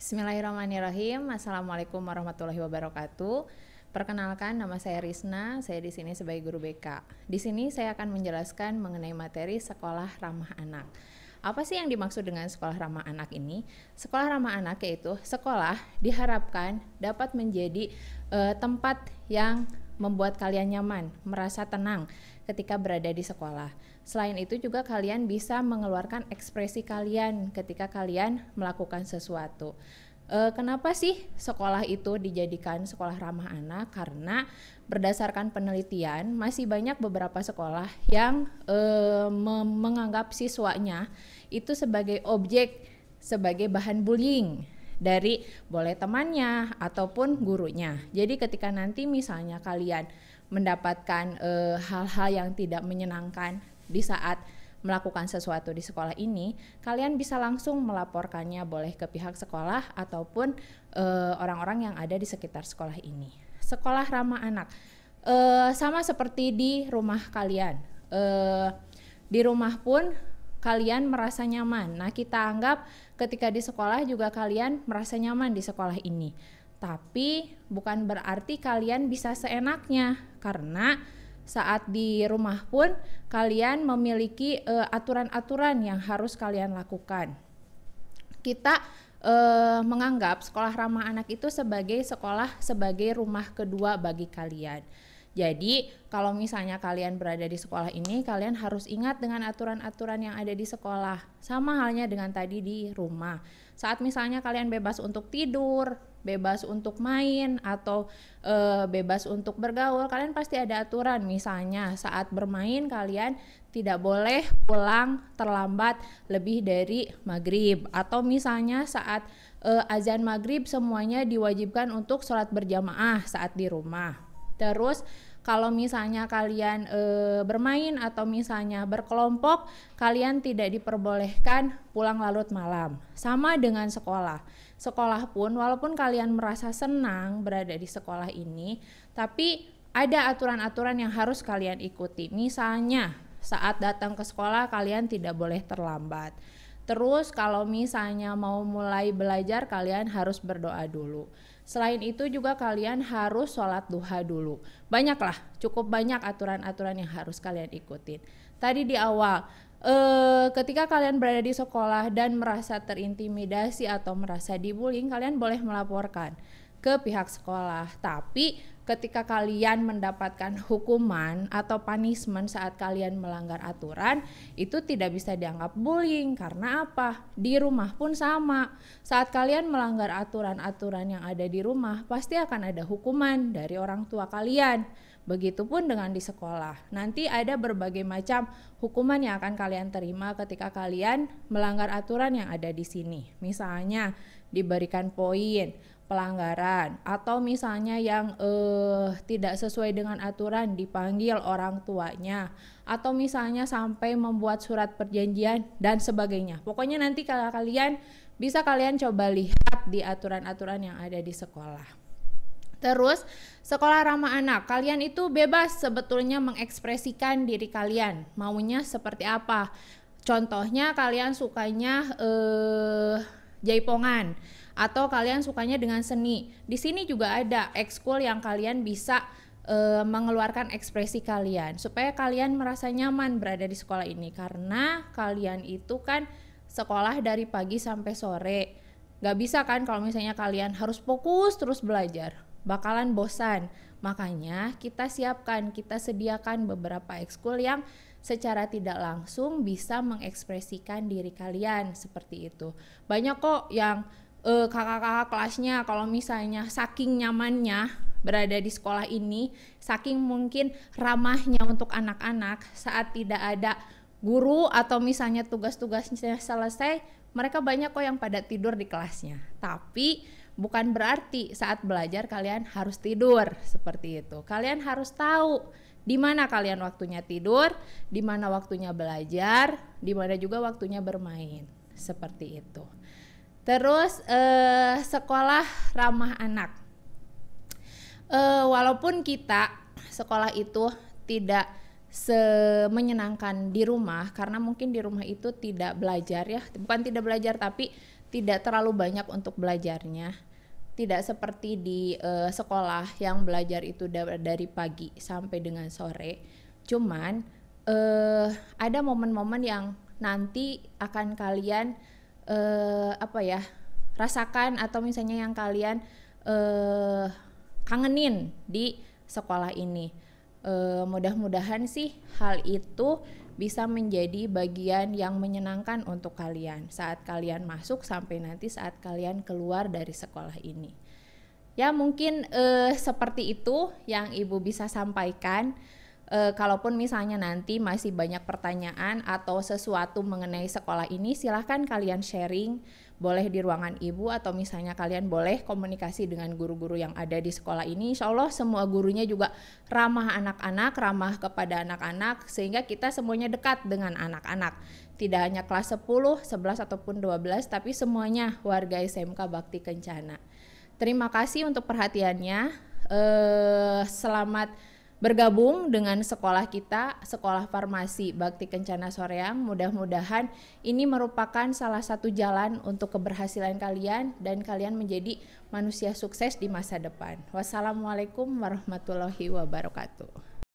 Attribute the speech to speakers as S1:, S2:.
S1: Bismillahirrahmanirrahim. Assalamualaikum warahmatullahi wabarakatuh. Perkenalkan, nama saya Risna. Saya di sini sebagai guru BK. Di sini saya akan menjelaskan mengenai materi sekolah ramah anak. Apa sih yang dimaksud dengan sekolah ramah anak ini? Sekolah ramah anak yaitu sekolah diharapkan dapat menjadi tempat yang membuat kalian nyaman, merasa tenang ketika berada di sekolah. Selain itu juga kalian bisa mengeluarkan ekspresi kalian ketika kalian melakukan sesuatu. Kenapa sih sekolah itu dijadikan sekolah ramah anak? Karena berdasarkan penelitian masih banyak beberapa sekolah yang menganggap siswanya itu sebagai objek, sebagai bahan bullying dari boleh temannya ataupun gurunya. Jadi ketika nanti misalnya kalian mendapatkan hal-hal yang tidak menyenangkan di saat melakukan sesuatu di sekolah ini, kalian bisa langsung melaporkannya boleh ke pihak sekolah ataupun orang-orang yang ada di sekitar sekolah ini. Sekolah ramah anak sama seperti di rumah kalian. Di rumah pun kalian merasa nyaman. Nah, kita anggap ketika di sekolah juga kalian merasa nyaman di sekolah ini. Tapi bukan berarti kalian bisa seenaknya, karena saat di rumah pun kalian memiliki aturan-aturan yang harus kalian lakukan. Kita menganggap sekolah ramah anak itu sebagai sekolah, sebagai rumah kedua bagi kalian. Jadi kalau misalnya kalian berada di sekolah ini, kalian harus ingat dengan aturan-aturan yang ada di sekolah. Sama halnya dengan tadi di rumah. Saat misalnya kalian bebas untuk tidur, bebas untuk main, atau bebas untuk bergaul, kalian pasti ada aturan. Misalnya saat bermain kalian tidak boleh pulang terlambat lebih dari maghrib. Atau misalnya saat azan maghrib semuanya diwajibkan untuk sholat berjamaah saat di rumah. Terus kalau misalnya kalian bermain atau misalnya berkelompok, kalian tidak diperbolehkan pulang larut malam. Sama dengan sekolah. Sekolah pun walaupun kalian merasa senang berada di sekolah ini, tapi ada aturan-aturan yang harus kalian ikuti. Misalnya saat datang ke sekolah kalian tidak boleh terlambat. Terus kalau misalnya mau mulai belajar kalian harus berdoa dulu. Selain itu juga kalian harus sholat duha dulu. Banyaklah, cukup banyak aturan-aturan yang harus kalian ikutin. Tadi di awal, ketika kalian berada di sekolah dan merasa terintimidasi atau merasa dibullying, kalian boleh melaporkan ke pihak sekolah. Tapi ketika kalian mendapatkan hukuman atau punishment saat kalian melanggar aturan, itu tidak bisa dianggap bullying. Karena apa? Di rumah pun sama. Saat kalian melanggar aturan-aturan yang ada di rumah, pasti akan ada hukuman dari orang tua kalian. Begitupun dengan di sekolah. Nanti ada berbagai macam hukuman yang akan kalian terima ketika kalian melanggar aturan yang ada di sini. Misalnya diberikan poin, pelanggaran, atau misalnya yang tidak sesuai dengan aturan dipanggil orang tuanya, atau misalnya sampai membuat surat perjanjian dan sebagainya. Pokoknya nanti kalau kalian bisa kalian coba lihat di aturan-aturan yang ada di sekolah. Terus sekolah ramah anak, kalian itu bebas sebetulnya mengekspresikan diri kalian, maunya seperti apa. Contohnya kalian sukanya jaipongan, atau kalian sukanya dengan seni. Di sini juga ada ekskul yang kalian bisa mengeluarkan ekspresi kalian supaya kalian merasa nyaman berada di sekolah ini, karena kalian itu kan sekolah dari pagi sampai sore. Gak bisa kan kalau misalnya kalian harus fokus terus belajar, bakalan bosan. Makanya kita siapkan, kita sediakan beberapa ekskul yang secara tidak langsung bisa mengekspresikan diri kalian seperti itu. Banyak kok yang kakak-kakak kelasnya kalau misalnya saking nyamannya berada di sekolah ini, saking mungkin ramahnya untuk anak-anak, saat tidak ada guru atau misalnya tugas-tugasnya selesai, mereka banyak kok yang pada tidur di kelasnya. Tapi bukan berarti saat belajar kalian harus tidur seperti itu. Kalian harus tahu di mana kalian waktunya tidur, di mana waktunya belajar, di mana juga waktunya bermain. Seperti itu. Terus sekolah ramah anak. Walaupun kita sekolah itu tidak menyenangkan di rumah, karena mungkin di rumah itu tidak belajar ya, bukan tidak belajar tapi tidak terlalu banyak untuk belajarnya. Tidak seperti di sekolah yang belajar itu dari pagi sampai dengan sore. Cuman ada momen-momen yang nanti akan kalian rasakan, atau misalnya yang kalian kangenin di sekolah ini. Mudah-mudahan sih hal itu bisa menjadi bagian yang menyenangkan untuk kalian saat kalian masuk sampai nanti saat kalian keluar dari sekolah ini. Ya mungkin seperti itu yang Ibu bisa sampaikan. Kalaupun misalnya nanti masih banyak pertanyaan atau sesuatu mengenai sekolah ini, silahkan kalian sharing, boleh di ruangan Ibu, atau misalnya kalian boleh komunikasi dengan guru-guru yang ada di sekolah ini. Insya Allah semua gurunya juga ramah anak-anak, ramah kepada anak-anak, sehingga kita semuanya dekat dengan anak-anak. Tidak hanya kelas 10, 11 ataupun 12, tapi semuanya warga SMK Bakti Kencana. Terima kasih untuk perhatiannya. Selamat bergabung dengan sekolah kita, Sekolah Farmasi Bakti Kencana Soreang. Mudah-mudahan ini merupakan salah satu jalan untuk keberhasilan kalian dan kalian menjadi manusia sukses di masa depan. Wassalamualaikum warahmatullahi wabarakatuh.